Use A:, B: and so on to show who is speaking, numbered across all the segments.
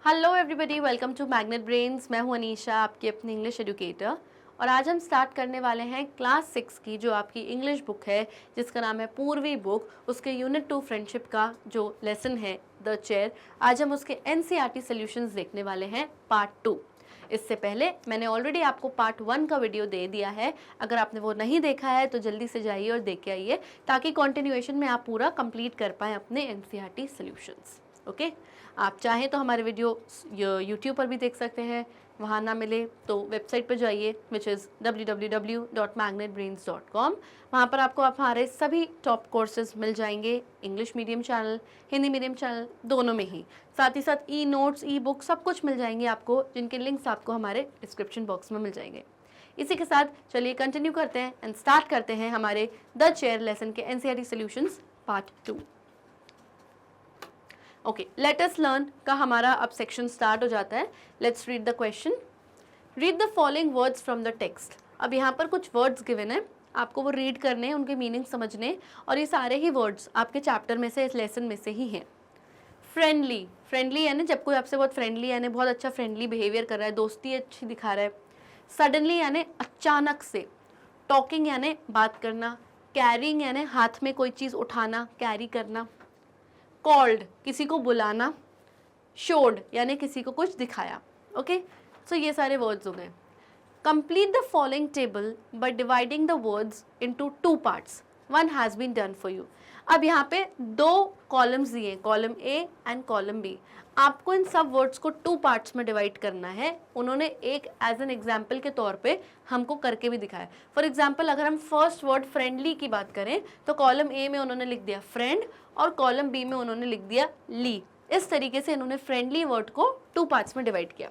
A: Hello everybody, welcome to Magnet Brains. मैं हूं अनीशा, आपकी अपनी इंग्लिश एजुकेटर। और आज हम स्टार्ट करने वाले हैं क्लास 6 की जो आपकी इंग्लिश बुक है, जिसका नाम है पूर्वी बुक। उसके यूनिट 2 फ्रेंडशिप का जो लेसन है द चेयर, आज हम उसके एनसीईआरटी सॉल्यूशंस देखने वाले हैं पार्ट 2। इससे पहले मैंने ऑलरेडी आपको पार्ट 1 का वीडियो दे दिया है। अगर आपने वो नहीं देखा है तो जल्दी से जाइए और देख के आइए, ताकि कंटिन्यूएशन में आप पूरा कंप्लीट कर पाएँ अपने एनसीईआरटी सॉल्यूशंस। ओके, आप चाहें तो हमारे वीडियो यूट्यूब पर भी देख सकते हैं। वहाँ ना मिले तो वेबसाइट पर जाइए, विच इज़ www.magnetbrains.com। वहाँ पर आपको हमारे सभी टॉप कोर्सेज मिल जाएंगे, English medium channel, Hindi medium channel, दोनों में ही। साथ ही साथ ई नोट्स, ई बुक सब कुछ मिल जाएंगे आपको, जिनके लिंक्स आपको हमारे डिस्क्रिप्शन बॉक्स में मिल जाएंगे। इसी के साथ चलिए कंटिन्यू करते हैं एंड स्टार्ट करते हैं हमारे द चेयर लेसन के NCERT solutions part 2। Okay, let us learn का हमारा अब सेक्शन स्टार्ट हो जाता है। Let's read the question. Read the following words from the text. अब यहाँ पर कुछ वर्ड्स गिवन है, आपको वो रीड करने, उनके मीनिंग समझने, और ये सारे ही वर्ड्स आपके चैप्टर में से, इस लेसन में से ही हैं। फ्रेंडली, फ्रेंडली यानी जब कोई आपसे बहुत फ्रेंडली यानी बहुत अच्छा फ्रेंडली बिहेवियर कर रहा है, दोस्ती अच्छी दिखा रहा है। सडनली यानी अचानक से। टॉकिंग यानी बात करना। कैरिंग यानी हाथ में कोई चीज़ उठाना, कैरी करना। कॉल्ड किसी को बुलाना। शोड यानी किसी को कुछ दिखाया। ओके, सो ये सारे वर्ड्स हो गए। Complete the following table by dividing the words into 2 parts. One has been done for you. अब यहाँ पे 2 कॉलम्स दिए, column A and column B. आपको इन सब वर्ड्स को 2 पार्ट्स में डिवाइड करना है। उन्होंने एक एज एन एग्जाम्पल के तौर पे हमको करके भी दिखाया। फॉर एग्जाम्पल, अगर हम फर्स्ट वर्ड फ्रेंडली की बात करें तो कॉलम ए में उन्होंने लिख दिया फ्रेंड और कॉलम बी में उन्होंने लिख दिया ली। इस तरीके से इन्होंने फ्रेंडली वर्ड को 2 पार्ट्स में डिवाइड किया।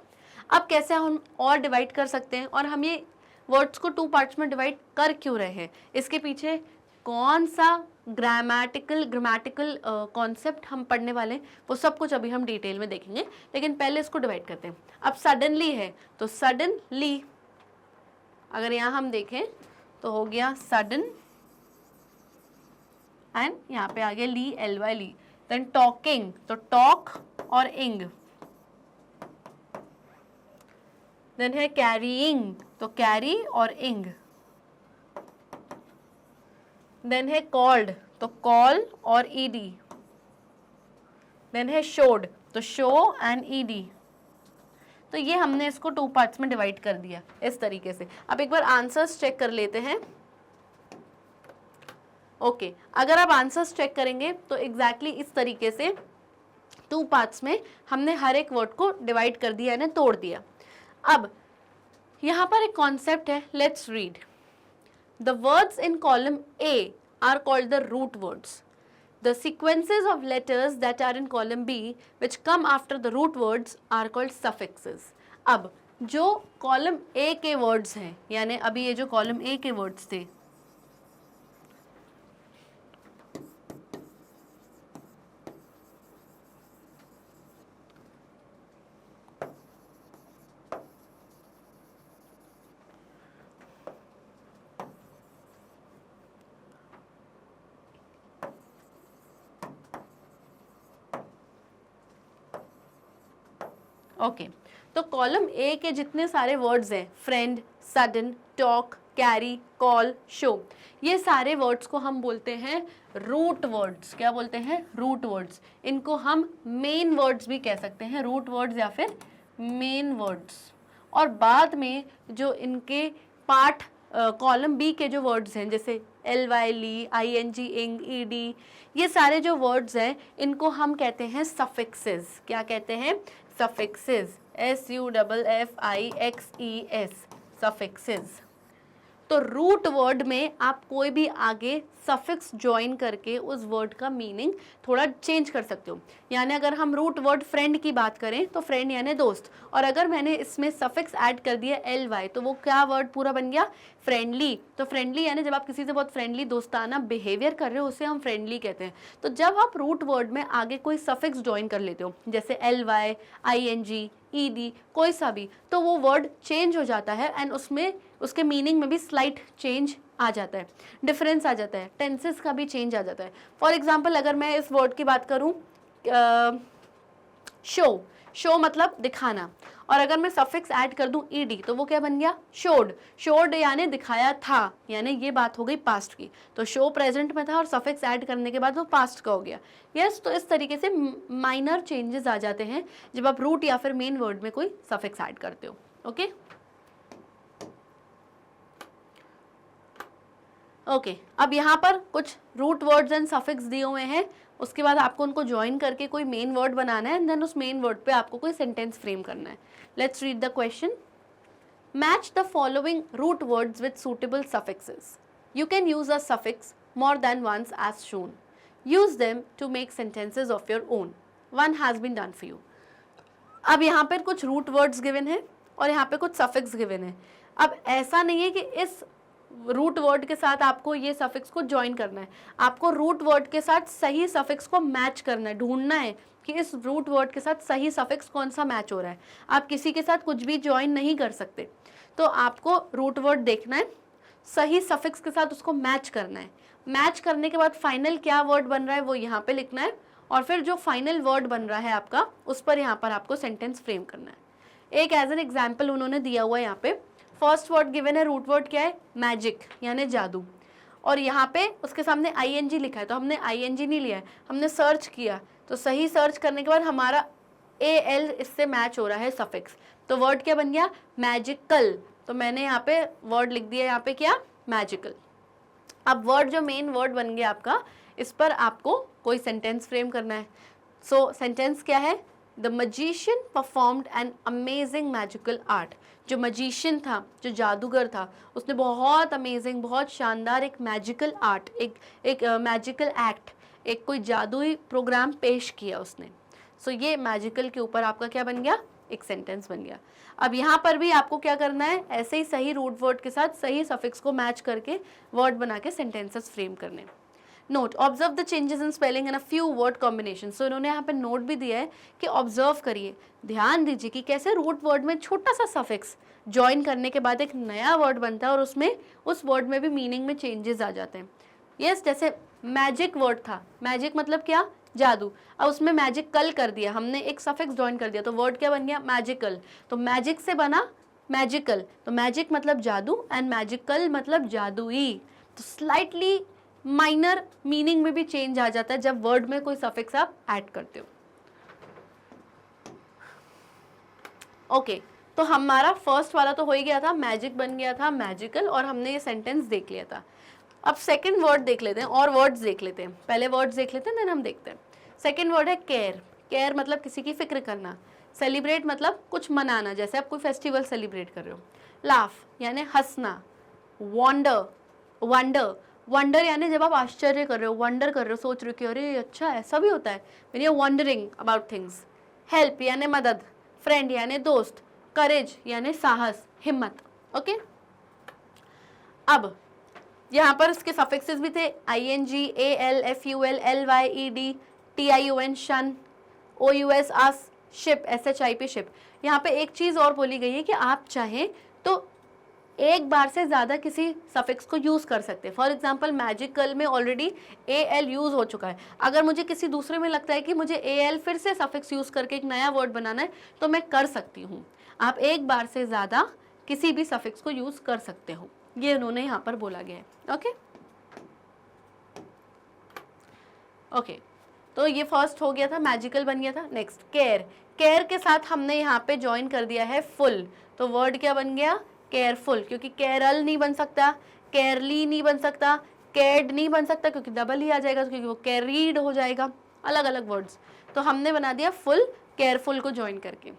A: अब कैसे हम और डिवाइड कर सकते हैं, और हम ये वर्ड्स को 2 पार्ट्स में डिवाइड कर क्यों रहे हैं, इसके पीछे कौन सा ग्रामेटिकल कॉन्सेप्ट हम पढ़ने वाले हैं, वो सब कुछ अभी हम डिटेल में देखेंगे। लेकिन पहले इसको डिवाइड करते हैं। अब सडनली है तो सडनली, अगर यहाँ हम देखें तो हो गया सडन एंड यहाँ पे आ गया ली, एल वाई ली। देन टॉकिंग तो टॉक और इंग। देन है कैरीइंग तो कैरी और इंग। देन है कॉल्ड तो कॉल और ईडी। देन है शोड तो शो एंड ईडी। तो ये हमने इसको 2 पार्ट्स में डिवाइड कर दिया इस तरीके से। अब एक बार आंसर्स चेक कर लेते हैं। ओके, अगर आप आंसर्स चेक करेंगे तो एग्जैक्टली इस तरीके से 2 पार्ट्स में हमने हर एक वर्ड को डिवाइड कर दिया, यानी तोड़ दिया। अब यहाँ पर एक कॉन्सेप्ट है, let's read. The words in column A are called the root words. The sequences of letters that are in column B, which come after the root words, are called suffixes. अब जो column A के words हैं, यानी अभी ये जो column A के words थे, ओके, तो कॉलम ए के जितने सारे वर्ड्स हैं, friend, sudden, talk, carry, call, show, ये सारे वर्ड्स को हम बोलते हैं रूट वर्ड्स। क्या बोलते हैं? Root words. इनको हम मेन वर्ड्स भी कह सकते हैं, रूट वर्ड्स या फिर मेन वर्ड्स। और बाद में जो इनके पार्ट कॉलम बी के जो वर्ड्स हैं, जैसे L Y ly, I N G, ing, E D, ये सारे जो वर्ड्स हैं इनको हम कहते हैं सफिक्सेस। क्या कहते हैं? सफिक्सेस। SUFFIXES, suffixes. तो रूट वर्ड में आप कोई भी आगे सफिक्स ज्वाइन करके उस वर्ड का मीनिंग थोड़ा चेंज कर सकते हो। यानी अगर हम रूट वर्ड फ्रेंड की बात करें तो फ्रेंड यानी दोस्त, और अगर मैंने इसमें सफिक्स ऐड कर दिया LY तो वो क्या वर्ड पूरा बन गया? फ्रेंडली। तो फ्रेंडली यानी जब आप किसी से बहुत फ्रेंडली दोस्ताना बिहेवियर कर रहे हो उसे हम फ्रेंडली कहते हैं। तो जब आप रूट वर्ड में आगे कोई सफिक्स ज्वाइन कर लेते हो, जैसे LY, ING, ED, कोई सा भी, तो वो वर्ड चेंज हो जाता है एंड उसमें उसके मीनिंग में भी स्लाइट चेंज आ जाता है, डिफरेंस आ जाता है, टेंसेस का भी चेंज आ जाता है। फॉर एग्जाम्पल अगर मैं इस वर्ड की बात करूँ शो, शो मतलब दिखाना, और अगर मैं सफिक्स ऐड कर दूं ईडी तो वो क्या बन गया, शोड। शोड यानी दिखाया था, यानी ये बात हो गई पास्ट की। तो शो प्रेजेंट में था और सफिक्स ऐड करने के बाद वो पास्ट का हो गया। यस, तो इस तरीके से माइनर चेंजेस आ जाते हैं जब आप रूट या फिर मेन वर्ड में कोई सफिक्स ऐड करते हो। ओके ओके, अब यहाँ पर कुछ रूट वर्ड्स एंड सफिक्स दिए हुए हैं, उसके बाद आपको उनको ज्वाइन करके कोई मेन वर्ड बनाना है एंड देन उस मेन वर्ड पे आपको कोई सेंटेंस फ्रेम करना है। Let's read the question. Match the following root words with suitable suffixes. You can use a suffix more than once as shown. Use them to make sentences of your own. One has been done for you. अब यहाँ पर कुछ root words given है और यहाँ पे कुछ suffix given है। अब ऐसा नहीं है कि इस रूट वर्ड के साथ आपको ये सफिक्स को ज्वाइन करना है, आपको रूट वर्ड के साथ सही सफिक्स को मैच करना है, ढूंढना है कि इस रूट वर्ड के साथ सही सफिक्स कौन सा मैच हो रहा है। आप किसी के साथ कुछ भी ज्वाइन नहीं कर सकते, तो आपको रूट वर्ड देखना है, सही सफिक्स के साथ उसको मैच करना है। मैच करने के बाद फाइनल क्या वर्ड बन रहा है वो यहाँ पे लिखना है, और फिर जो फाइनल वर्ड बन रहा है आपका उस पर यहाँ पर आपको सेंटेंस फ्रेम करना है। एक एज एन एग्जाम्पल उन्होंने दिया हुआ है यहाँ पे, फर्स्ट वर्ड गिवन है, रूट वर्ड क्या है, मैजिक यानी जादू, और यहाँ पे उसके सामने ING लिखा है, तो हमने ING नहीं लिया है, हमने सर्च किया, तो सही सर्च करने के बाद हमारा AL इससे मैच हो रहा है सफिक्स, तो वर्ड क्या बन गया, मैजिकल। तो मैंने यहाँ पे वर्ड लिख दिया, यहाँ पे क्या, मैजिकल। अब वर्ड जो मेन वर्ड बन गया आपका, इस पर आपको कोई सेंटेंस फ्रेम करना है। सो सेंटेंस क्या है, the magician performed an amazing magical art. जो मजीशियन था, जो जादूगर था, उसने बहुत अमेजिंग, बहुत शानदार एक मैजिकल आर्ट, एक मैजिकल एक्ट, एक कोई जादुई प्रोग्राम पेश किया उसने। सो ये मैजिकल के ऊपर आपका क्या बन गया, एक सेंटेंस बन गया। अब यहाँ पर भी आपको क्या करना है, ऐसे ही सही रूट वर्ड के साथ सही सफिक्स को मैच करके वर्ड बना के सेंटेंसेस फ्रेम करने। Note, observe the changes in spelling and a few word combination. So इन्होंने यहाँ पे नोट भी दिया है कि ऑब्जर्व करिए, ध्यान दीजिए कि कैसे रूट वर्ड में छोटा सा सफिक्स ज्वाइन करने के बाद एक नया वर्ड बनता है और उसमें उस वर्ड में भी मीनिंग में चेंजेस आ जाते हैं। यस, जैसे मैजिक वर्ड था, मैजिक मतलब क्या, जादू, अब उसमें मैजिकल कर दिया, हमने एक सफिक्स ज्वाइन कर दिया, तो वर्ड क्या बन गया, मैजिकल। तो मैजिक से बना मैजिकल, तो मैजिक मतलब जादू एंड मैजिकल मतलब जादुई। तो स्लाइटली माइनर मीनिंग में भी चेंज आ जाता है जब वर्ड में कोई सफिक्स आप ऐड करते हो। ओके, तो हमारा फर्स्ट वाला तो हो ही गया था, मैजिक बन गया था मैजिकल, और हमने ये सेंटेंस देख लिया था। अब सेकंड वर्ड देख लेते हैं, और वर्ड्स देख लेते हैं, पहले वर्ड्स देख लेते हैं देन हम देखते हैं। सेकंड वर्ड है केयर। केयर मतलब किसी की फिक्र करना। सेलिब्रेट मतलब कुछ मनाना, जैसे आप कोई फेस्टिवल सेलिब्रेट कर रहे हो। लाफ यानी हंसना। वंडर, वंडर, वंडर यानी जब आप आश्चर्य कर रहे हो, वंडर कर रहे हो, सोच रहे हो कि अरे अच्छा ऐसा भी होता है, when you are wondering about things. Help यानी मदद। फ्रेंड यानी दोस्त। करेज यानी साहस, हिम्मत। ओके, अब यहाँ पर इसके सफिक्सेस भी थे, ING, AL, FUL, LY, ED, TION, शन, OUS, आस, शिप, SHIP, शिप। यहाँ पे एक चीज़ और बोली गई है कि आप चाहें तो एक बार से ज़्यादा किसी सफिक्स को यूज़ कर सकते हैं। फॉर एग्जांपल मैजिकल में ऑलरेडी AL यूज़ हो चुका है, अगर मुझे किसी दूसरे में लगता है कि मुझे AL फिर से सफिक्स यूज़ करके एक नया वर्ड बनाना है तो मैं कर सकती हूँ। आप एक बार से ज़्यादा किसी भी सफिक्स को यूज़ कर सकते हो, ये उन्होंने यहाँ पर बोला गया है। ओके ओके, तो ये फर्स्ट हो गया था, मैजिकल बन गया था। Next care. केयर के साथ हमने यहाँ पे ज्वाइन कर दिया है फुल, तो वर्ड क्या बन गया, केयरफुल, क्योंकि केरल नहीं बन सकता, केयरली नहीं बन सकता, केयर्ड नहीं बन सकता क्योंकि डबल ही आ जाएगा, क्योंकि वो कैरीड हो जाएगा, अलग अलग वर्ड्स। तो हमने बना दिया फुल केयरफुल को ज्वाइन करके।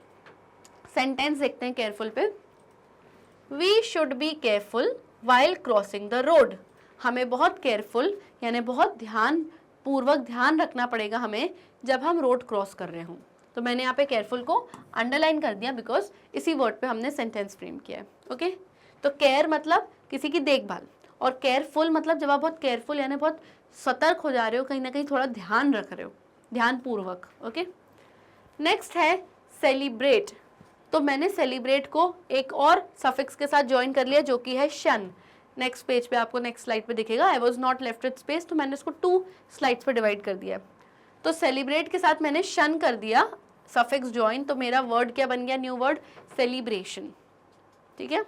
A: सेंटेंस देखते हैं केयरफुल पे। We should be careful while crossing the road. हमें बहुत केयरफुल यानी बहुत ध्यान पूर्वक ध्यान रखना पड़ेगा हमें जब हम रोड क्रॉस कर रहे हों। तो मैंने यहाँ पे केयरफुल को अंडरलाइन कर दिया बिकॉज इसी वर्ड पे हमने सेंटेंस फ्रेम किया है। ओके, तो केयर मतलब किसी की देखभाल, और केयरफुल मतलब जब आप बहुत केयरफुल यानी बहुत सतर्क हो जा रहे हो, कहीं ना कहीं थोड़ा ध्यान रख रहे हो, ध्यानपूर्वक। ओके, नेक्स्ट है सेलिब्रेट। तो मैंने सेलिब्रेट को एक और सफिक्स के साथ ज्वाइन कर लिया जो कि है शन। नेक्स्ट पेज पे आपको नेक्स्ट स्लाइड पे दिखेगा, I was not left with space, तो मैंने इसको 2 स्लाइड्स पे डिवाइड कर दिया। तो सेलिब्रेट के साथ मैंने शन कर दिया सफिक्स ज्वाइन, तो मेरा वर्ड क्या बन गया, न्यू वर्ड सेलिब्रेशन, ठीक है।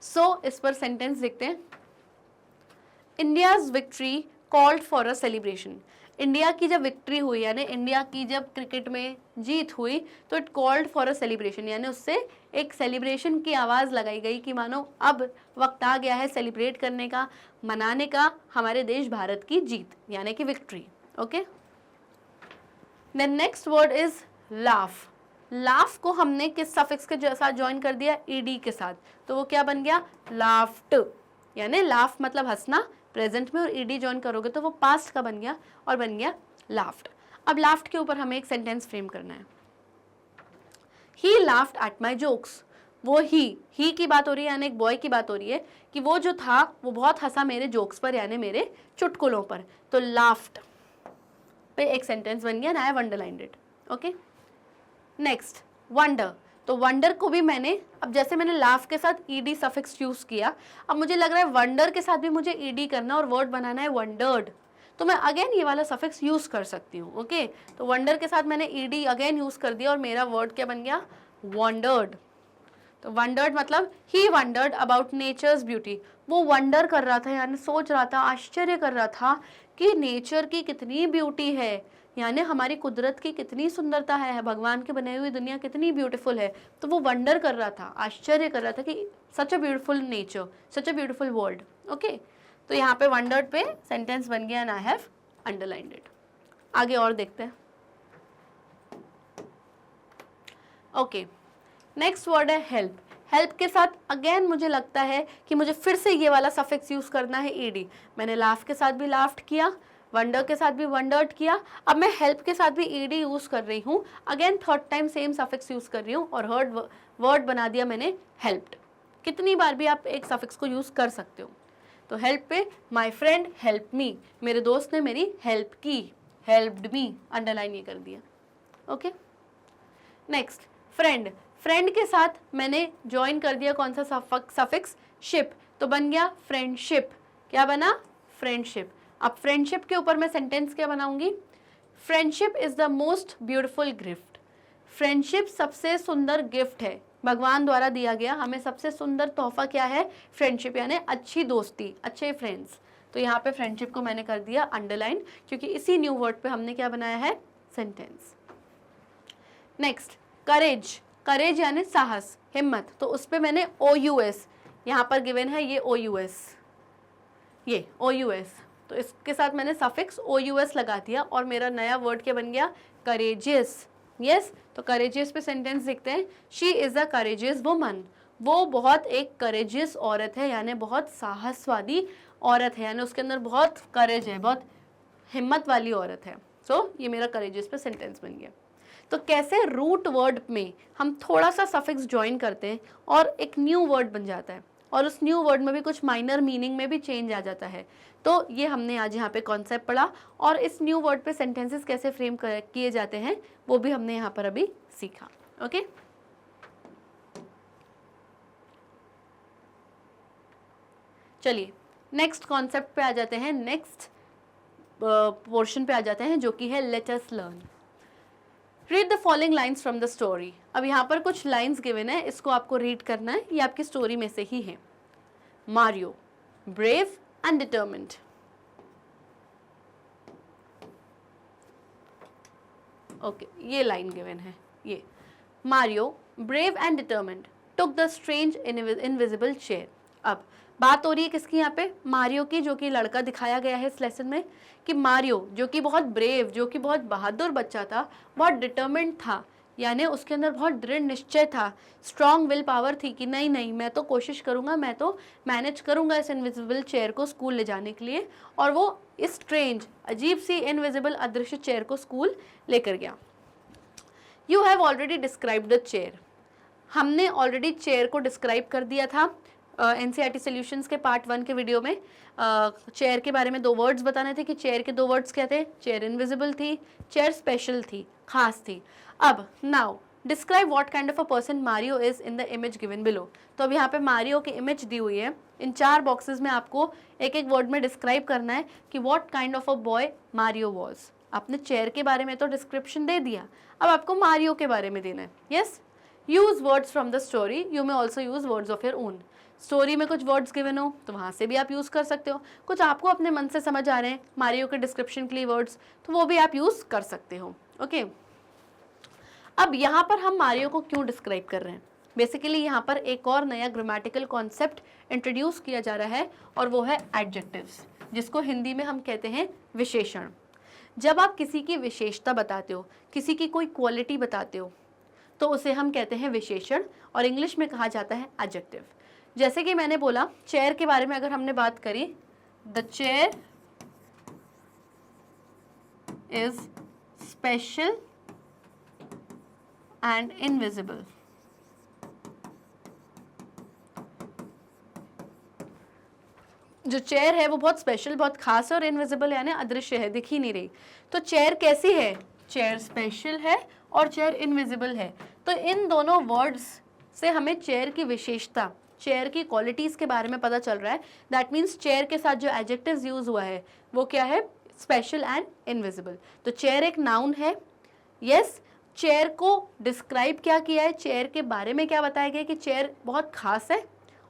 A: सो इस पर सेंटेंस देखते हैं। India's victory called for a celebration. India की जब विक्ट्री हुई, यानी इंडिया की जब क्रिकेट में जीत हुई, तो it called for a celebration, यानी उससे एक सेलिब्रेशन की आवाज़ लगाई गई कि मानो अब वक्त आ गया है सेलिब्रेट करने का, मनाने का हमारे देश भारत की जीत, यानी कि victory. Okay, then next word is laugh. Laugh को हमने किस सफिक्स के साथ ज्वाइन कर दिया, ईडी के साथ, तो वो क्या बन गया, लाफ्ट, यानी लाफ मतलब हंसना, प्रेजेंट में, और ईडी ज्वाइन करोगे तो वो पास्ट का बन गया और बन गया लाफ्ट। अब लाफ्ट के ऊपर हमें एक सेंटेंस फ्रेम करना है। He laughed at my jokes. वो ही की बात हो रही है, यानी एक बॉय की बात हो रही है कि वो जो था वो बहुत हंसा मेरे जोक्स पर, यानी मेरे चुटकुलों पर। तो लाफ्ट पे एक सेंटेंस बन गया, आई have underlined it. Okay, next wonder. तो वंडर को भी मैंने, अब जैसे मैंने लाफ के साथ ईडी सफिक्स यूज किया, अब मुझे लग रहा है वंडर के साथ भी मुझे ईडी करना और वर्ड बनाना है वंडर्ड, तो मैं अगेन ये वाला सफिक्स यूज कर सकती हूँ। ओके, तो वंडर के साथ मैंने ईडी अगेन यूज कर दिया और मेरा वर्ड क्या बन गया, वंडर्ड। तो वंडर्ड मतलब ही वंडर्ड अबाउट नेचर्स ब्यूटी। वो वंडर कर रहा था, यानी सोच रहा था, आश्चर्य कर रहा था कि नेचर की कितनी ब्यूटी है, यानी हमारी कुदरत की कितनी सुंदरता है, भगवान की बनाई हुई दुनिया कितनी ब्यूटीफुल है। तो वो वंडर कर रहा था, आश्चर्य कर रहा था कि such a beautiful nature, such a beautiful world. Okay, तो यहाँ पे वंडर्ड पे सेंटेंस बन गया and I have underlined it. आगे और देखते हैं। ओके, नेक्स्ट वर्ड है हेल्प। हेल्प के साथ अगेन मुझे लगता है कि मुझे फिर से ये वाला सफिक्स यूज करना है, ईडी। मैंने लाफ के साथ भी लाफ्ट किया, वंडर के साथ भी वंडर्ड किया, अब मैं हेल्प के साथ भी ईडी यूज कर रही हूँ, again third time same suffix use कर रही हूँ और वर्ड बना दिया मैंने हेल्प्ड। कितनी बार भी आप एक सफिक्स को यूज कर सकते हो। तो हेल्प पे माई फ्रेंड हेल्प मी, मेरे दोस्त ने मेरी हेल्प की, हेल्प्ड मी, अंडरलाइन ये कर दिया। Okay, next friend. फ्रेंड के साथ मैंने ज्वाइन कर दिया कौन सा सफिक्स, शिप, तो बन गया फ्रेंडशिप। क्या बना, फ्रेंडशिप। अब फ्रेंडशिप के ऊपर मैं सेंटेंस क्या बनाऊंगी, friendship is the most beautiful gift. Friendship सबसे सुंदर गिफ्ट है, भगवान द्वारा दिया गया हमें सबसे सुंदर तोहफा क्या है, फ्रेंडशिप, यानी अच्छी दोस्ती, अच्छे फ्रेंड्स। तो यहाँ पे फ्रेंडशिप को मैंने कर दिया अंडरलाइन, क्योंकि इसी न्यू वर्ड पे हमने क्या बनाया है, सेंटेंस। नेक्स्ट करेज। करेज यानी साहस, हिम्मत, तो उस पर मैंने OUS, यहाँ पर गिवन है ये OUS, ये OUS, तो इसके साथ मैंने सफिक्स OUS लगा दिया और मेरा नया वर्ड क्या बन गया, करेजियस। यस, तो करेजियस पे सेंटेंस देखते हैं। She is a courageous woman. वो बहुत एक करेजियस औरत है, यानी बहुत साहसवादी औरत है, यानी उसके अंदर बहुत करेज है, बहुत हिम्मत वाली औरत है। सो ये मेरा करेजियस पे सेंटेंस बन गया। तो कैसे रूट वर्ड में हम थोड़ा सा सफिक्स ज्वाइन करते हैं और एक न्यू वर्ड बन जाता है, और उस न्यू वर्ड में भी कुछ माइनर मीनिंग में भी चेंज आ जाता है। तो ये हमने आज यहाँ पे कॉन्सेप्ट पढ़ा, और इस न्यू वर्ड पे सेंटेंसेस कैसे फ्रेम किए जाते हैं वो भी हमने यहाँ पर अभी सीखा। ओके, चलिए नेक्स्ट कॉन्सेप्ट पे आ जाते हैं, नेक्स्ट पोर्शन पे आ जाते हैं, जो कि है let us learn. Read the following lines from the story. अब यहाँ पर कुछ लाइन्स गिवन है, इसको आपको रीड करना है, ये आपकी स्टोरी में से ही है। Mario brave and determined. Okay, ये लाइन गिवन है, ये Mario brave and determined took the strange invisible chair. अब बात हो रही है किसकी, यहाँ पे मारियो की, जो कि लड़का दिखाया गया है इस लेसन में, कि मारियो जो कि बहुत ब्रेव, जो कि बहुत बहादुर बच्चा था, बहुत डिटर्मिन्ड था, यानी उसके अंदर बहुत दृढ़ निश्चय था, स्ट्रॉन्ग विल पावर थी कि नहीं नहीं मैं तो कोशिश करूँगा, मैं तो मैनेज करूँगा इस इनविजिबल चेयर को स्कूल ले जाने के लिए, और वो इस स्ट्रेंज अजीब सी इनविजिबल अदृश्य चेयर को स्कूल लेकर गया। You have already described the chair. हमने ऑलरेडी चेयर को डिस्क्राइब कर दिया था NCERT सॉल्यूशंस के पार्ट 1 के वीडियो में। चेयर के बारे में 2 वर्ड्स बताने थे कि चेयर के 2 वर्ड्स क्या थे, चेयर इनविजिबल थी, चेयर स्पेशल थी, खास थी। अब now describe what kind of a person Mario is in the image given below. तो अब यहाँ पे मारियो की इमेज दी हुई है, इन 4 बॉक्सेस में आपको एक एक वर्ड में डिस्क्राइब करना है कि what kind of a boy Mario was. आपने चेयर के बारे में तो डिस्क्रिप्शन दे दिया, अब आपको मारियो के बारे में देना है। Yes, use words from the story, you may also use words of your own. Story में कुछ वर्ड्स गिवन हो तो वहाँ से भी आप यूज़ कर सकते हो, कुछ आपको अपने मन से समझ आ रहे हैं मारियो के डिस्क्रिप्शन के लिए वर्ड्स, तो वो भी आप यूज़ कर सकते हो। ओके, अब यहाँ पर हम मारियो को क्यों डिस्क्राइब कर रहे हैं? बेसिकली यहाँ पर एक और नया ग्रामेटिकल कॉन्सेप्ट इंट्रोड्यूस किया जा रहा है और वो है एडजेक्टिव्स, जिसको हिंदी में हम कहते हैं विशेषण। जब आप किसी की विशेषता बताते हो, किसी की कोई क्वालिटी बताते हो, तो उसे हम कहते हैं विशेषण और इंग्लिश में कहा जाता है एडजेक्टिव। जैसे कि मैंने बोला चेयर के बारे में अगर हमने बात करी, the chair is special and invisible. जो चेयर है वो बहुत स्पेशल, बहुत खास है और इनविजिबल यानी अदृश्य है, दिख ही नहीं रही। तो चेयर कैसी है? चेयर स्पेशल है और चेयर इनविजिबल है। तो इन दोनों वर्ड्स से हमें चेयर की विशेषता, चेयर की क्वालिटीज़ के बारे में पता चल रहा है। दैट मीन्स चेयर के साथ जो एडजेक्टिव्स यूज हुआ है वो क्या है? Special and invisible. तो चेयर एक नाउन है। यस, चेयर को डिस्क्राइब क्या किया है, चेयर के बारे में क्या बताया गया कि चेयर बहुत खास है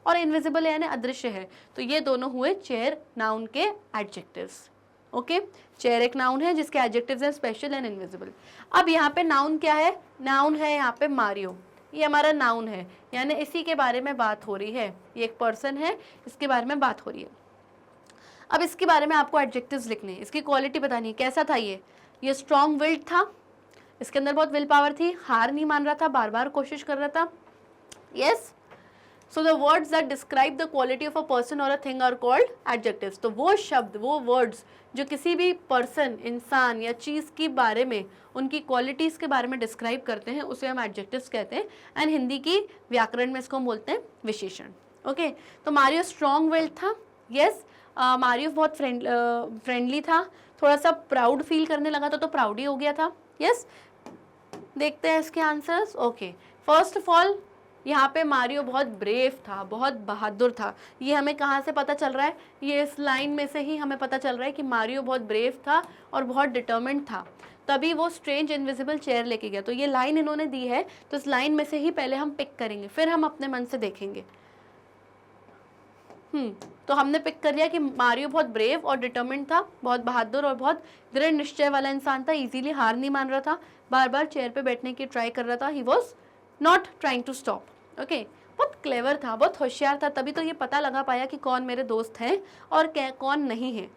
A: और इनविजिबल यानी अदृश्य है। तो ये दोनों हुए चेयर नाउन के एडजेक्टिव्स। ओके, चेयर एक नाउन है जिसके एडजेक्टिव्स हैं स्पेशल एंड इनविजिबल। अब यहाँ पे नाउन क्या है? नाउन है यहाँ पे मारियो, ये हमारा नाउन है, यानी इसी के बारे में बात हो रही है। ये एक पर्सन है, इसके बारे में बात हो रही है। अब इसके बारे में आपको एडजेक्टिव्स लिखने हैं, इसकी क्वालिटी बतानी है। कैसा था ये स्ट्रॉन्ग विल्ड था, इसके अंदर बहुत विल पावर थी, हार नहीं मान रहा था, बार बार कोशिश कर रहा था। Yes, so the words that describe the quality of a person और a thing are called adjectives. तो वो शब्द, वो वर्ड्स जो किसी भी पर्सन, इंसान या चीज़ के बारे में, उनकी क्वालिटीज़ के बारे में डिस्क्राइब करते हैं, उसे हम एडजेक्टिव्स कहते हैं। एंड हिंदी की व्याकरण में इसको हम बोलते हैं विशेषण। ओके, तो मारियो स्ट्रॉन्ग विल्ड था। यस, मारियो बहुत फ्रेंडली था, थोड़ा सा प्राउड फील करने लगा था तो प्राउड ही हो गया था। यस, देखते हैं इसके answers. Okay, first of all यहाँ पे मारियो बहुत ब्रेव था, बहुत बहादुर था। ये हमें कहाँ से पता चल रहा है? ये इस लाइन में से ही हमें पता चल रहा है कि मारियो बहुत ब्रेव था और बहुत डिटर्मिन्ड था, तभी वो स्ट्रेंज इनविजिबल चेयर लेके गया। तो ये लाइन इन्होंने दी है, तो इस लाइन में से ही पहले हम पिक करेंगे, फिर हम अपने मन से देखेंगे। तो हमने पिक कर लिया कि मारियो बहुत ब्रेव और डिटर्मिन्ड था, बहुत बहादुर और बहुत दृढ़ निश्चय वाला इंसान था, इजीली हार नहीं मान रहा था, बार बार चेयर पे बैठने की ट्राई कर रहा था। He was not trying to stop. Okay, बहुत क्लेवर था, बहुत होशियार था, तभी तो ये पता लगा पाया कि कौन मेरे दोस्त हैं और कौन नहीं है।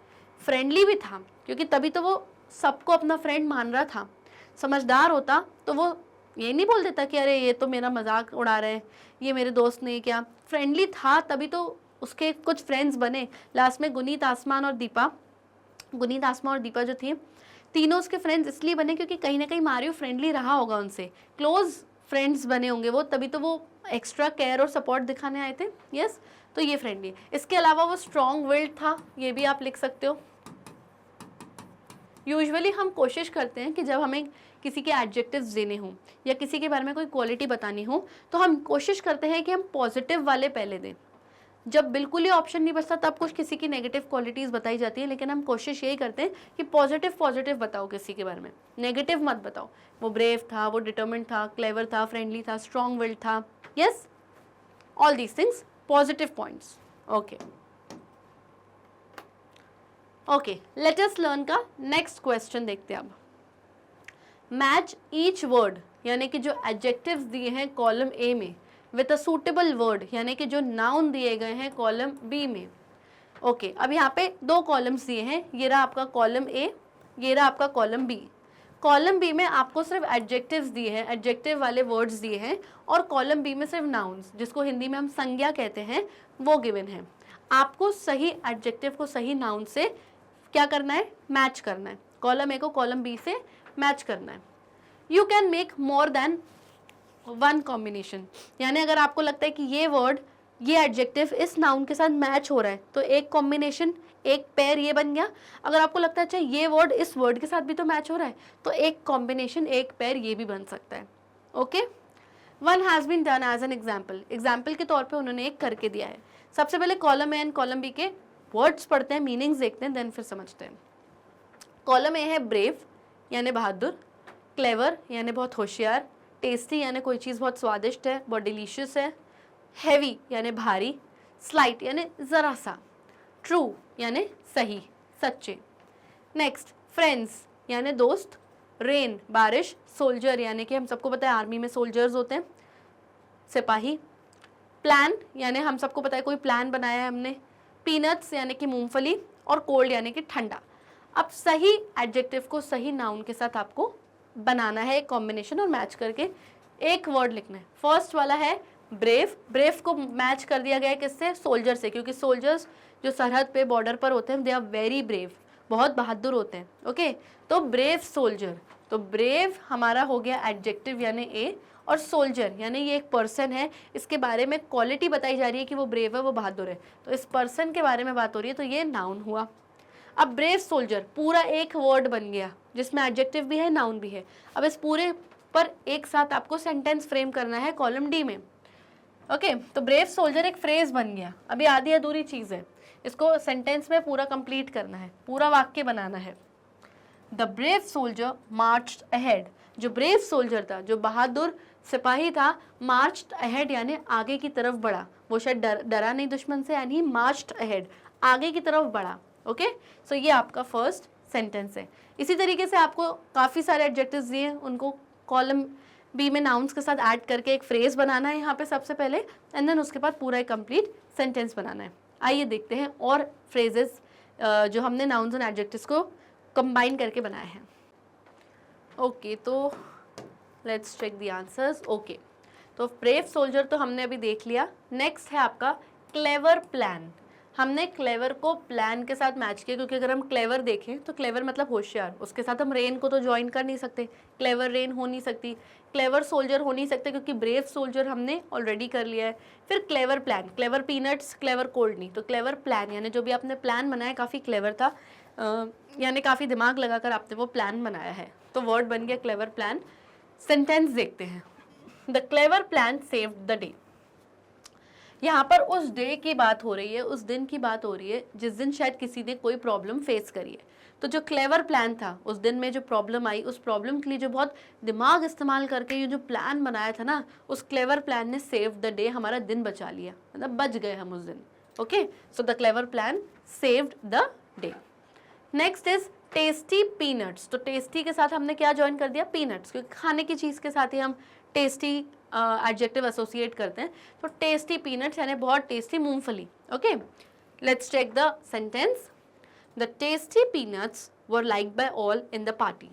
A: फ्रेंडली भी था, क्योंकि तभी तो वो सबको अपना फ्रेंड मान रहा था। समझदार होता तो वो ये नहीं बोल देता कि अरे ये तो मेरा मजाक उड़ा रहे हैं, ये मेरे दोस्त नहीं। क्या फ्रेंडली था, तभी तो उसके कुछ फ्रेंड्स बने लास्ट में। गुनीत, आसमान और दीपा जो थी, तीनों उसके फ्रेंड्स इसलिए बने क्योंकि कहीं ना कहीं मारियो फ्रेंडली रहा होगा उनसे, क्लोज फ्रेंड्स बने होंगे वो, तभी तो वो एक्स्ट्रा केयर और सपोर्ट दिखाने आए थे। यस, तो ये फ्रेंडली। इसके अलावा वो स्ट्रॉन्ग विल्ड था, ये भी आप लिख सकते हो। यूजुअली हम कोशिश करते हैं कि जब हमें किसी के एडजेक्टिव्स देने हों या किसी के बारे में कोई क्वालिटी बतानी हो, तो हम कोशिश करते हैं कि हम पॉजिटिव वाले पहले दें। जब बिल्कुल ही ऑप्शन नहीं बचता तब कुछ किसी की नेगेटिव क्वालिटीज़ बताई जाती है, लेकिन हम कोशिश यही करते हैं कि पॉजिटिव बताओ किसी के बारे में, नेगेटिव मत बताओ। वो ब्रेव था, वो डिटर्मिन्ड था, क्लेवर था, फ्रेंडली था, स्ट्रॉन्ग विल्ड था। Yes, all these things positive points. Okay, let us learn का नेक्स्ट क्वेश्चन देखते हैं अब। मैच ईच वर्ड, यानी कि जो एडजेक्टिव्स दिए हैं कॉलम ए में, विद अ सूटेबल वर्ड, यानी कि जो नाउन दिए गए हैं कॉलम बी में। ओके, अब यहाँ पे दो कॉलम्स दिए हैं, ये रहा आपका कॉलम ए, ये रहा आपका कॉलम बी। कॉलम बी में आपको सिर्फ एडजेक्टिव्स दिए हैं, एडजेक्टिव वाले वर्ड्स दिए हैं, और कॉलम बी में सिर्फ नाउन्स, जिसको हिंदी में हम संज्ञा कहते हैं, वो गिवन है। आपको सही एडजेक्टिव को सही नाउन से क्या करना है? मैच करना है। कॉलम ए को कॉलम बी से मैच करना है। You can make more than one combination, यानी अगर आपको लगता है कि ये वर्ड, ये एडजेक्टिव इस नाउन के साथ मैच हो रहा है, तो एक कॉम्बिनेशन, एक पेयर ये बन गया। अगर आपको लगता है अच्छा ये वर्ड इस वर्ड के साथ भी तो मैच हो रहा है, तो एक कॉम्बिनेशन, एक पेयर ये भी बन सकता है। Okay, one has been done as an example के तौर पे उन्होंने एक करके दिया है। सबसे पहले column A and column B के वर्ड्स पढ़ते हैं, मीनिंग्स देखते हैं, देन फिर समझते हैं। कॉलम ए है ब्रेव, यानी बहादुर, क्लेवर यानी बहुत होशियार, टेस्टी यानी कोई चीज़ बहुत स्वादिष्ट है, बहुत डिलीशियस है, हैवी यानी भारी, स्लाइट यानी ज़रा सा, ट्रू यानी सही, सच्चे। नेक्स्ट, फ्रेंड्स यानी दोस्त, रेन बारिश, सोल्जर यानी कि हम सबको पता है आर्मी में सोल्जर्स होते हैं, सिपाही, प्लान यानी हम सबको पता है कोई प्लान बनाया है हमने, पीनट्स यानी कि मूंगफली, और कोल्ड यानी कि ठंडा। अब सही एडजेक्टिव को सही नाउन के साथ आपको बनाना है, एक कॉम्बिनेशन और मैच करके एक वर्ड लिखना है। फर्स्ट वाला है ब्रेव, ब्रेव को मैच कर दिया गया है किससे, सोल्जर से, क्योंकि सोल्जर्स जो सरहद पे बॉर्डर पर होते हैं दे आर वेरी ब्रेव, बहुत बहादुर होते हैं। ओके, तो ब्रेव सोल्जर, तो ब्रेव हमारा हो गया एडजेक्टिव यानी ए, और सोल्जर यानी ये एक पर्सन है, इसके बारे में क्वालिटी बताई जा रही है कि वो ब्रेव है, वो बहादुर है, तो इस पर्सन के बारे में बात हो रही है, तो ये नाउन हुआ। अब ब्रेव सोल्जर पूरा एक वर्ड बन गया जिसमें एडजेक्टिव भी है नाउन भी है। अब इस पूरे पर एक साथ आपको सेंटेंस फ्रेम करना है कॉलम डी में। ओके, तो ब्रेव सोल्जर एक फ्रेज बन गया, अभी आधी अधूरी चीज़ है, इसको सेंटेंस में पूरा कंप्लीट करना है, पूरा वाक्य बनाना है। The brave soldier marched ahead, जो ब्रेव सोल्जर था, जो बहादुर सिपाही था, मार्च्ड अहेड यानी आगे की तरफ बढ़ा, वो शायद डरा नहीं दुश्मन से, यानी मार्च्ड अहेड, आगे की तरफ बढ़ा। ओके, सो ये आपका फर्स्ट सेंटेंस है। इसी तरीके से आपको काफ़ी सारे एडजेक्टिव्स दिए हैं, उनको कॉलम बी में नाउन्स के साथ ऐड करके एक फ्रेज बनाना है यहाँ पे सबसे पहले, एंड देन उसके बाद पूरा एक कंप्लीट सेंटेंस बनाना है। आइए देखते हैं और फ्रेजेस जो हमने नाउन्स एंड एडजेक्टिव्स को कंबाइन करके बनाए हैं। ओके, तो let's check the answers. Okay, तो ब्रेव सोल्जर तो हमने अभी देख लिया। नेक्स्ट है आपका क्लेवर प्लान। हमने क्लेवर को प्लान के साथ मैच किया, क्योंकि अगर हम क्लेवर देखें तो क्लेवर मतलब होशियार, उसके साथ हम रेन को तो ज्वाइन कर नहीं सकते, क्लेवर रेन हो नहीं सकती, क्लेवर सोल्जर हो नहीं सकते क्योंकि ब्रेव सोल्जर हमने ऑलरेडी कर लिया है। फिर clever plan, clever peanuts, clever cold नहीं, तो क्लेवर प्लान यानी जो भी आपने प्लान बनाया काफ़ी क्लेवर था, यानी काफ़ी दिमाग लगाकर आपने वो प्लान बनाया है, तो वर्ड बन गया क्लेवर प्लान। सेंटेंस देखते हैं। The clever plan saved the day, यहाँ पर उस डे की बात हो रही है, उस दिन की बात हो रही है जिस दिन शायद किसी ने कोई प्रॉब्लम फेस करी है। तो जो क्लेवर प्लान था, उस दिन में जो प्रॉब्लम आई, उस प्रॉब्लम के लिए जो बहुत दिमाग इस्तेमाल करके ये जो प्लान बनाया था ना, उस क्लेवर प्लान ने सेव द डे, हमारा दिन बचा लिया, मतलब बच गए हम उस दिन। Okay, so the clever plan saved the day. Next is tasty peanuts. तो टेस्टी के साथ हमने क्या ज्वाइन कर दिया, पीनट्स, क्योंकि खाने की चीज़ के साथ ही हम टेस्टी एडजेक्टिव एसोसिएट करते हैं। तो टेस्टी पीनट्स यानी बहुत टेस्टी मूंगफली। Okay, let's check the sentence. The tasty peanuts were like by all in the party.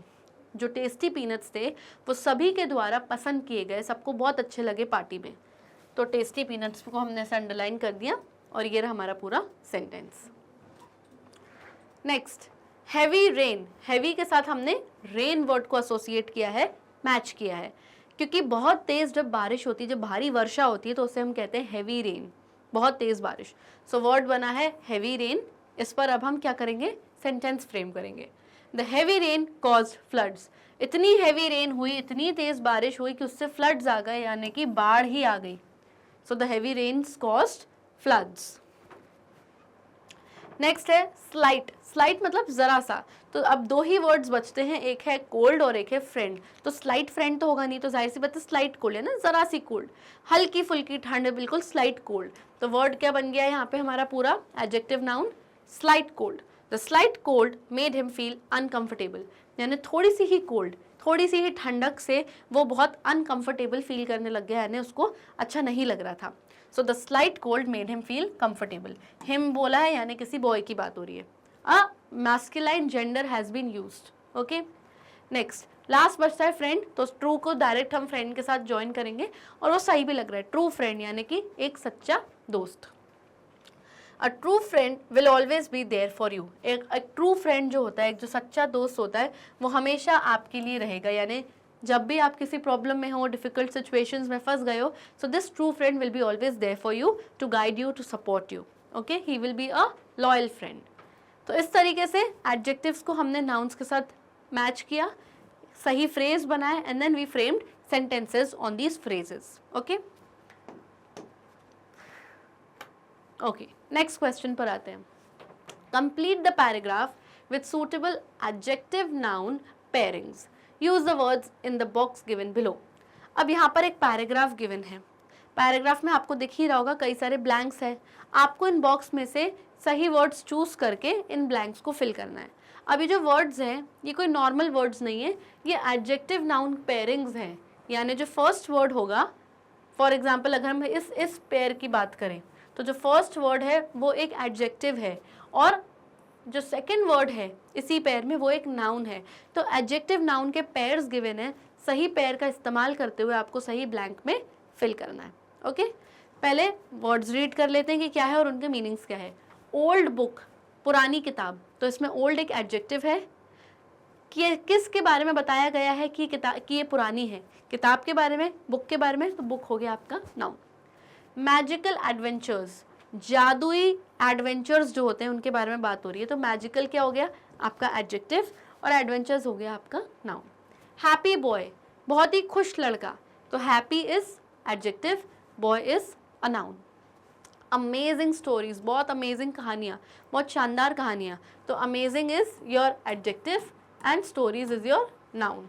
A: जो टेस्टी पीनट्स थे वो सभी के द्वारा पसंद किए गए, सबको बहुत अच्छे लगे पार्टी में। तो टेस्टी पीनट्स को हमने ऐसे अंडरलाइन कर दिया और ये रहा हमारा पूरा sentence. Next, heavy rain. Heavy के साथ हमने रेन वर्ड को एसोसिएट किया है, मैच किया है, क्योंकि बहुत तेज़ जब बारिश होती है, जब भारी वर्षा होती है तो उसे हम कहते हैं हैवी रेन, बहुत तेज़ बारिश। सो वर्ड बना है हैवी रेन। इस पर अब हम क्या करेंगे, सेंटेंस फ्रेम करेंगे। The heavy rain caused floods. इतनी हैवी रेन हुई, इतनी तेज़ बारिश हुई कि उससे फ्लड्स आ गए, यानी कि बाढ़ ही आ गई। So the heavy rains caused floods. Next है स्लाइट। स्लाइट मतलब ज़रा सा। तो अब दो ही वर्ड्स बचते हैं, एक है कोल्ड और एक है फ्रेंड। तो स्लाइट फ्रेंड तो होगा नहीं, तो जाहिर सी बात है स्लाइट कोल्ड है ना, ज़रा सी कोल्ड, हल्की फुल्की ठंड है, बिल्कुल स्लाइट कोल्ड। तो वर्ड क्या बन गया यहाँ पे हमारा पूरा adjective noun, slight cold. The slight cold made him feel uncomfortable, यानी थोड़ी सी ही कोल्ड, थोड़ी सी ही ठंडक से वो बहुत अनकंफर्टेबल फील करने लग गया, यानी उसको अच्छा नहीं लग रहा था। So the slight cold made him feel comfortable. Him बोला है यानी किसी बॉय की बात हो रही है। A masculine gender has been used. Okay, next last बचता है फ्रेंड। तो ट्रू को डायरेक्ट हम फ्रेंड के साथ ज्वाइन करेंगे और वो सही भी लग रहा है, ट्रू फ्रेंड यानी कि एक सच्चा दोस्त। A true friend will always be there for you. एक ट्रू फ्रेंड जो होता है, एक जो सच्चा दोस्त होता है, वो हमेशा आपके लिए रहेगा, यानी जब भी आप किसी प्रॉब्लम में हो, डिफिकल्ट सिचुएशंस में फंस गए हो, so this true friend will be always there for you to guide you, to support you. Okay, he will be a loyal friend. तो इस तरीके से एडजेक्टिव्स को हमने नाउन्स के साथ मैच किया, सही फ्रेज बनाए, and then we framed sentences on these phrases. Okay okay, next question पर आते हैं। Complete the paragraph with suitable adjective noun pairings, use the words in the box given below. अब यहाँ पर एक पैराग्राफ गिवन है, पैराग्राफ में आपको दिख ही रहा होगा कई सारे ब्लैंक्स है, आपको इन बॉक्स में से सही वर्ड्स चूज करके इन ब्लैंक्स को फिल करना है। अभी जो वर्ड्स हैं ये कोई नॉर्मल वर्ड्स नहीं है, ये एडजेक्टिव नाउन पेयरिंग्स हैं, यानी जो फर्स्ट वर्ड होगा, फॉर एग्जाम्पल अगर हम इस पेयर की बात करें तो जो फर्स्ट वर्ड है वो एक एडजेक्टिव है और जो सेकंड वर्ड है इसी पेयर में वो एक नाउन है। तो एडजेक्टिव नाउन के पेयर्स गिवन है, सही पेयर का इस्तेमाल करते हुए आपको सही ब्लैंक में फिल करना है। ओके, पहले वर्ड्स रीड कर लेते हैं कि क्या है और उनके मीनिंग्स क्या है। ओल्ड बुक, पुरानी किताब, तो इसमें ओल्ड एक एडजेक्टिव है कि किसके बारे में बताया गया है कि कि ये पुरानी है, किताब के बारे में, बुक के बारे में, तो बुक हो गया आपका नाउन। मैजिकल एडवेंचर्स, जादुई एडवेंचर्स जो होते हैं उनके बारे में बात हो रही है, तो मैजिकल क्या हो गया आपका एडजेक्टिव और एडवेंचर्स हो गया आपका नाउन। हैप्पी बॉय, बहुत ही खुश लड़का, तो happy is adjective, boy is a noun. Amazing stories, बहुत अमेजिंग कहानियाँ, बहुत शानदार कहानियाँ, तो amazing is your adjective and stories is your noun.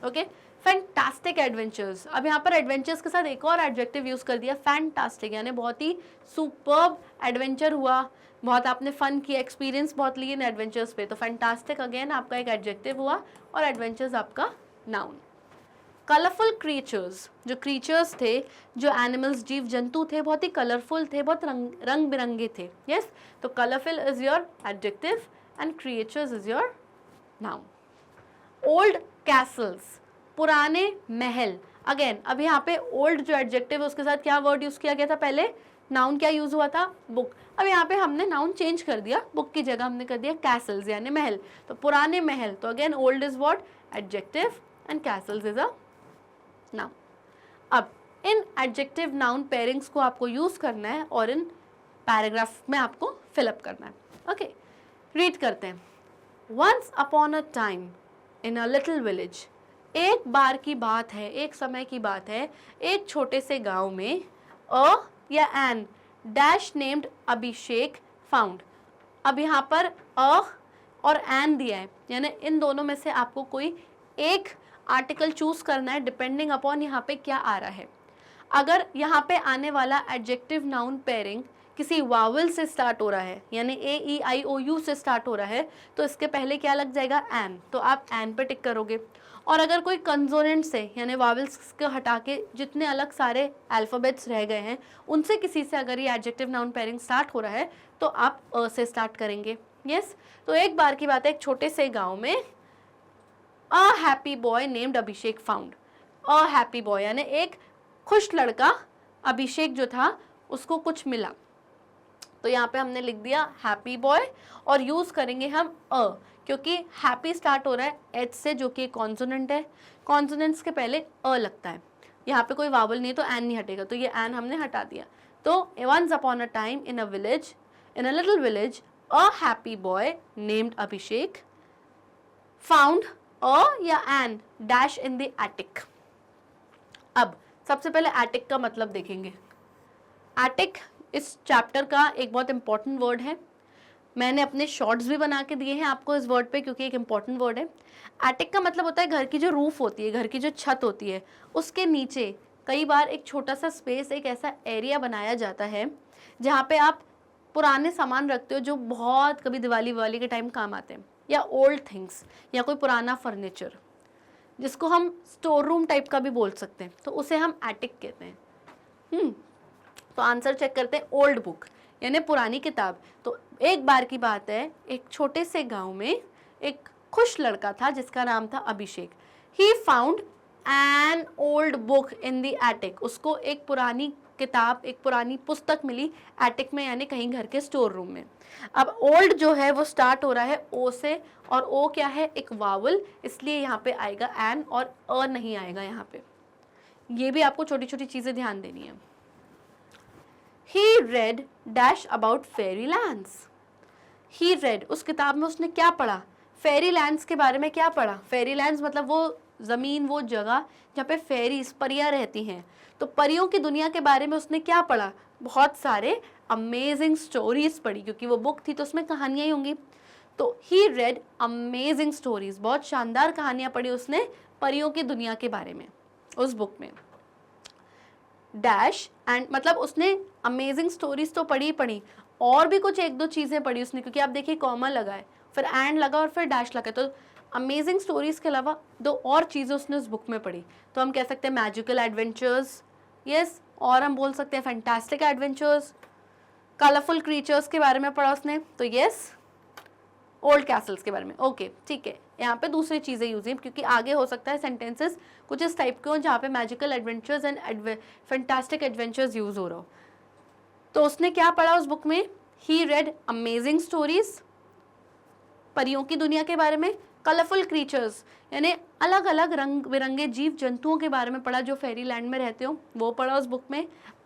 A: Okay, fantastic adventures, अब यहाँ पर एडवेंचर्स के साथ एक और एडजेक्टिव यूज कर दिया फैंटास्टिक, यानी बहुत ही सुपर्ब एडवेंचर हुआ, बहुत आपने फन किया, एक्सपीरियंस बहुत लिए इन एडवेंचर्स पे, तो फैंटास्टिक अगेन आपका एक एडजेक्टिव हुआ और एडवेंचर्स आपका नाउन। कलरफुल क्रिएचर्स, जो क्रिएचर्स थे, जो एनिमल्स, जीव जंतु थे, बहुत ही कलरफुल थे, बहुत रंग बिरंगे थे, यस, तो colourful is your adjective and creatures is your noun. Old Castle's, पुराने महल, अगेन अब यहाँ पे ओल्ड जो एडजेक्टिव है उसके साथ क्या वर्ड यूज किया गया था, पहले नाउन क्या यूज हुआ था, बुक, अब यहाँ पे हमने नाउन चेंज कर दिया, बुक की जगह हमने कर दिया कैसल्स यानी महल, तो पुराने महल, तो again old is what adjective and Castle's is a noun. अब इन एडजेक्टिव नाउन पेयरिंग्स को आपको यूज करना है और इन पैराग्राफ में आपको फिलअप करना है। ओके, रीड करते हैं। Once upon a time in a little village, एक बार की बात है, एक समय की बात है, एक छोटे से गांव में अ या an dash named Abhishek found. अब यहाँ पर अ और एन दिया है, यानी इन दोनों में से आपको कोई एक आर्टिकल चूज करना है डिपेंडिंग अपॉन यहाँ पे क्या आ रहा है। अगर यहाँ पे आने वाला एडजेक्टिव नाउन पेयरिंग किसी वावल से स्टार्ट हो रहा है, यानी AEIOU से स्टार्ट हो रहा है, तो इसके पहले क्या लग जाएगा एन, तो आप एन पे टिक करोगे। और अगर कोई कंसोनेंट से यानी वावल्स को हटा के जितने अलग सारे अल्फ़ाबेट्स रह गए हैं उनसे किसी से अगर ये एडजेक्टिव नाउन पेयरिंग स्टार्ट हो रहा है तो आप अ से स्टार्ट करेंगे। यस, तो एक बार की बात है, एक छोटे से गाँव में अ happy boy named Abhishek found. अ हैप्पी बॉय यानी एक खुश लड़का, अभिषेक जो था उसको कुछ मिला, तो यहाँ पे हमने लिख दिया हैप्पी बॉय और यूज करेंगे हम अ, क्योंकि हैप्पी स्टार्ट हो रहा है एच से जो कि कॉन्सोनेंट है, कॉन्सोनेंट्स के पहले अ लगता है, यहाँ पे कोई वावल नहीं तो एन नहीं हटेगा, तो ये एन हमने हटा दिया। तो once upon a time in a village, in a little village, a happy boy named Abhishek found a या an dash in the attic. अब सबसे पहले एटिक का मतलब देखेंगे। एटिक इस चैप्टर का एक बहुत इंपॉर्टेंट वर्ड है, मैंने अपने शॉर्ट्स भी बना के दिए हैं आपको इस वर्ड पे क्योंकि एक इंपॉर्टेंट वर्ड है। एटिक का मतलब होता है घर की जो रूफ होती है, घर की जो छत होती है, उसके नीचे कई बार एक छोटा सा स्पेस, एक ऐसा एरिया बनाया जाता है जहाँ पे आप पुराने सामान रखते हो जो बहुत कभी दिवाली के टाइम काम आते हैं, या ओल्ड थिंग्स, या कोई पुराना फर्नीचर, जिसको हम स्टोर रूम टाइप का भी बोल सकते हैं, तो उसे हम एटिक कहते हैं। तो आंसर चेक करते हैं, ओल्ड बुक यानी पुरानी किताब। तो एक बार की बात है, एक छोटे से गांव में एक खुश लड़का था जिसका नाम था Abhishek. He found an old book in the attic, उसको एक पुरानी किताब, एक पुरानी पुस्तक मिली एटिक में, यानी कहीं घर के स्टोर रूम में। अब ओल्ड जो है वो स्टार्ट हो रहा है ओ से, और ओ क्या है, एक वावल, इसलिए यहाँ पे आएगा एन और अ नहीं आएगा यहाँ पे। ये भी आपको छोटी छोटी चीजें ध्यान देनी है। He read dash about fairylands. He read, उस किताब में उसने क्या पढ़ा, फेरी लैंड्स के बारे में क्या पढ़ा। फेरी लैंड्स मतलब वो ज़मीन वो जगह जहाँ पे फेरीज परियां रहती हैं। तो परियों की दुनिया के बारे में उसने क्या पढ़ा? बहुत सारे अमेजिंग स्टोरीज पढ़ी, क्योंकि वो बुक थी तो उसमें कहानियाँ ही होंगी। तो ही रेड अमेजिंग स्टोरीज, बहुत शानदार कहानियाँ पढ़ी उसने परियों की दुनिया के बारे में उस बुक में। डैश एंड मतलब उसने अमेजिंग स्टोरीज तो पढ़ी और भी कुछ एक दो चीज़ें पढ़ी उसने, क्योंकि आप देखिए कॉमा लगा है, फिर एंड लगा और फिर डैश लगा, तो अमेजिंग स्टोरीज के अलावा दो और चीज़ें उसने उस बुक में पढ़ी। तो हम कह सकते हैं मैजिकल एडवेंचर्स, यस, और हम बोल सकते हैं फैंटास्टिक एडवेंचर्स, कलरफुल क्रीचर्स के बारे में पढ़ा उसने, तो यस, ओल्ड कैसल्स के बारे में। ओके, ठीक है, यहाँ पे दूसरी चीज़ें यूज हैं, क्योंकि आगे हो सकता है सेंटेंसेस कुछ इस टाइप के हो जहाँ पे magical adventures and fantastic adventures use हो रहा हो। तो उसने क्या पढ़ा उस बुक में? ही रेड अमेजिंग स्टोरीज, परियों की दुनिया के बारे में, कलरफुल क्रीचर्स यानी अलग अलग रंग बिरंगे जीव जंतुओं के बारे में पढ़ा जो फेरी लैंड में रहते हो, वो पढ़ा उस बुक में।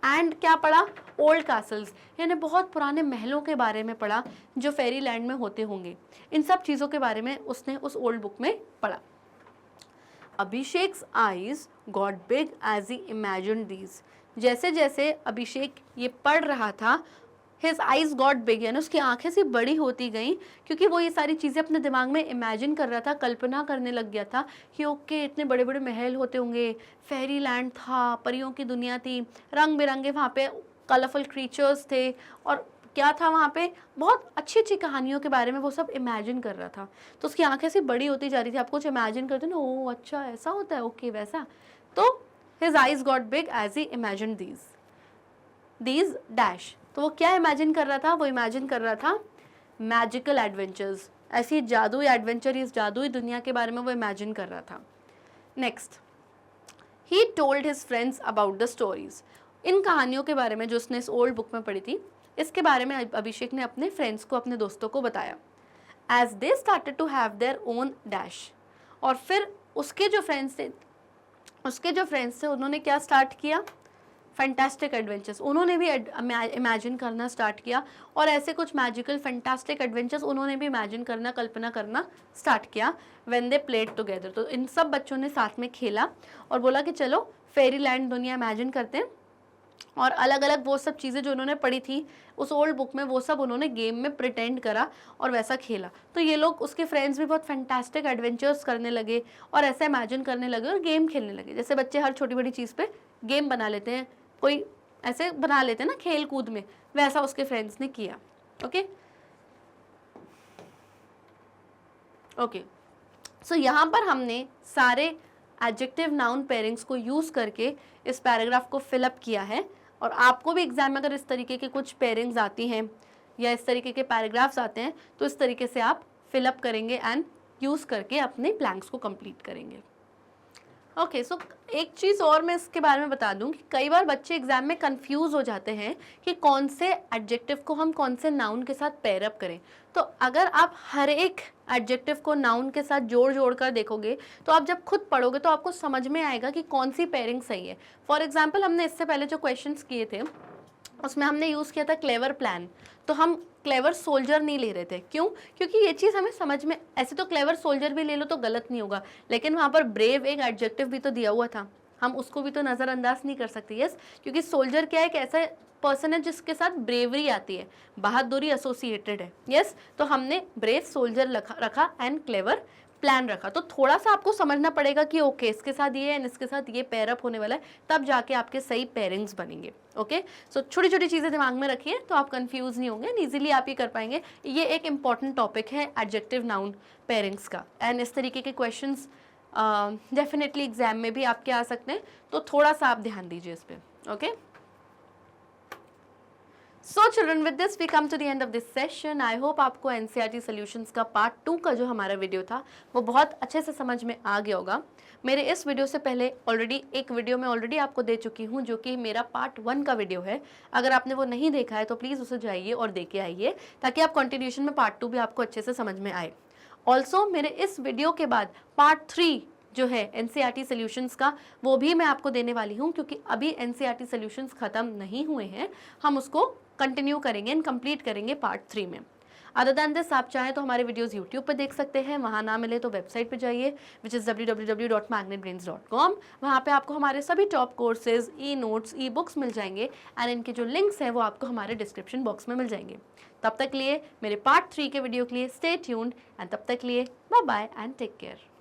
A: एंड क्या पढ़ा? ओल्ड कैसल्स यानी बहुत पुराने महलों के बारे में पढ़ा जो फेरी लैंड में होते होंगे। इन सब चीज़ों के बारे में उसने उस ओल्ड बुक में पढ़ा। Abhishek's eyes got big as he imagined these. जैसे जैसे अभिषेक ये पढ़ रहा था, हिज आइज गॉट बिग यानी उसकी आंखें सी बड़ी होती गई, क्योंकि वो ये सारी चीज़ें अपने दिमाग में इमेजिन कर रहा था, कल्पना करने लग गया था कि ओके इतने बड़े बड़े महल होते होंगे, फेरी लैंड था, परियों की दुनिया थी, रंग बिरंगे वहाँ पे कलरफुल क्रीचर्स थे, और क्या था वहाँ पे, बहुत अच्छी अच्छी कहानियों के बारे में वो सब इमेजिन कर रहा था। तो उसकी आंखें से बड़ी होती जा रही थी। आप कुछ इमेजिन करते ना, ओ अच्छा ऐसा होता है, ओके वैसा। तो his eyes got big as he imagine these dash. तो वो क्या इमेजिन कर रहा था? वो इमेजिन कर रहा था मैजिकल एडवेंचर्स, ऐसी जादुई एडवेंचर, इस जादुई दुनिया के बारे में वो इमेजिन कर रहा था। Next, he told his friends about the stories. इन कहानियों के बारे में जो उसने इस ओल्ड बुक में पढ़ी थी, इसके बारे में अभिषेक ने अपने फ्रेंड्स को, अपने दोस्तों को बताया। As they started to have their own dash, और फिर उसके जो फ्रेंड्स थे उन्होंने क्या स्टार्ट किया? Fantastic adventures. उन्होंने भी इमेजिन करना स्टार्ट किया, और ऐसे कुछ मैजिकल फैंटास्टिक एडवेंचर्स उन्होंने भी इमेजिन करना, कल्पना करना स्टार्ट किया। व्हेन दे प्लेड टुगेदर, तो इन सब बच्चों ने साथ में खेला और बोला कि चलो फेरी लैंड दुनिया इमेजिन करते हैं। और अलग अलग वो सब चीज़ें जो उन्होंने पढ़ी थी उस ओल्ड बुक में, वो सब उन्होंने गेम में प्रिटेंड करा और वैसा खेला। तो ये लोग, उसके फ्रेंड्स भी बहुत फैंटास्टिक एडवेंचर्स करने लगे और ऐसा इमेजिन करने लगे और गेम खेलने लगे। जैसे बच्चे हर छोटी बड़ी चीज़ पे गेम बना लेते हैं, कोई ऐसे बना लेते हैं ना खेल कूद में, वैसा उसके फ्रेंड्स ने किया। ओके ओके, सो यहाँ पर हमने सारे एडजेक्टिव नाउन पेयरिंग्स को यूज़ करके इस पैराग्राफ को फिलअप किया है। और आपको भी एग्जाम में अगर इस तरीके के कुछ पेयरिंग्स आती हैं या इस तरीके के पैराग्राफ्स आते हैं, तो इस तरीके से आप फिलअप करेंगे एंड यूज़ करके अपने ब्लैंक्स को कंप्लीट करेंगे। ओके, सो एक चीज़ और मैं इसके बारे में बता दूं कि कई बार बच्चे एग्जाम में कंफ्यूज हो जाते हैं कि कौन से एडजेक्टिव को हम कौन से नाउन के साथ पेयर अप करें। तो अगर आप हर एक एडजेक्टिव को नाउन के साथ जोड़ कर देखोगे, तो आप जब खुद पढ़ोगे तो आपको समझ में आएगा कि कौन सी पेयरिंग सही है। फॉर एग्जाम्पल, हमने इससे पहले जो क्वेश्चंस किए थे उसमें हमने यूज़ किया था क्लेवर प्लान, तो हम क्लेवर सोल्जर नहीं ले रहे थे। क्यों? क्योंकि ये चीज़ हमें समझ में, ऐसे तो क्लेवर सोल्जर भी ले लो तो गलत नहीं होगा, लेकिन वहाँ पर ब्रेव एक एडजेक्टिव भी तो दिया हुआ था, हम उसको भी तो नज़रअंदाज नहीं कर सकते। यस, क्योंकि सोल्जर क्या है, एक ऐसा पर्सन है जिसके साथ ब्रेवरी आती है, बहादुरी एसोसिएटेड है। यस, तो हमने ब्रेव सोल्जर रखा एंड क्लेवर प्लान रखा। तो थोड़ा सा आपको समझना पड़ेगा कि ओके इसके साथ ये एंड इसके साथ ये पेयर अप होने वाला है, तब जाके आपके सही पेयरिंग्स बनेंगे। ओके, सो छोटी छोटी चीज़ें दिमाग में रखिए तो आप कंफ्यूज नहीं होंगे, इजीली आप ये कर पाएंगे। ये एक इंपॉर्टेंट टॉपिक है एडजेक्टिव नाउन पेयरिंग्स का, एंड इस तरीके के क्वेश्चंस डेफिनेटली एग्जाम में भी आपके आ सकते हैं, तो थोड़ा सा आप ध्यान दीजिए इस पर। Okay, so children, with this we come to the end of this session. I hope आपको एनसीईआरटी सॉल्यूशंस का पार्ट 2 का जो हमारा वीडियो था वो बहुत अच्छे से समझ में आ गया होगा। मेरे इस वीडियो से पहले ऑलरेडी एक वीडियो में ऑलरेडी आपको दे चुकी हूँ जो कि मेरा पार्ट 1 का वीडियो है। अगर आपने वो नहीं देखा है तो प्लीज़ उसे जाइए और देख के आइए, ताकि आप कंटिन्यूशन में पार्ट 2 भी आपको अच्छे से समझ में आए। ऑल्सो मेरे इस वीडियो के बाद पार्ट 3 जो है एनसीईआरटी सॉल्यूशंस का, वो भी मैं आपको देने वाली हूँ, क्योंकि अभी एनसीईआरटी सॉल्यूशंस ख़त्म नहीं हुए हैं, हम उसको कंटिन्यू करेंगे एंड कंप्लीट करेंगे पार्ट 3 में। अदर दैन दिस आप चाहें तो हमारे वीडियोस यूट्यूब पर देख सकते हैं, वहाँ ना मिले तो वेबसाइट पे जाइए विच इज़ www.magnetbrains.com। वहाँ पे आपको हमारे सभी top courses, e notes, e books मिल जाएंगे एंड इनके जो लिंक्स हैं वो आपको हमारे डिस्क्रिप्शन बॉक्स में मिल जाएंगे। तब तक लिए मेरे पार्ट 3 के वीडियो के लिए स्टे ट्यून्ड एंड तब तक लिए bye bye and take care.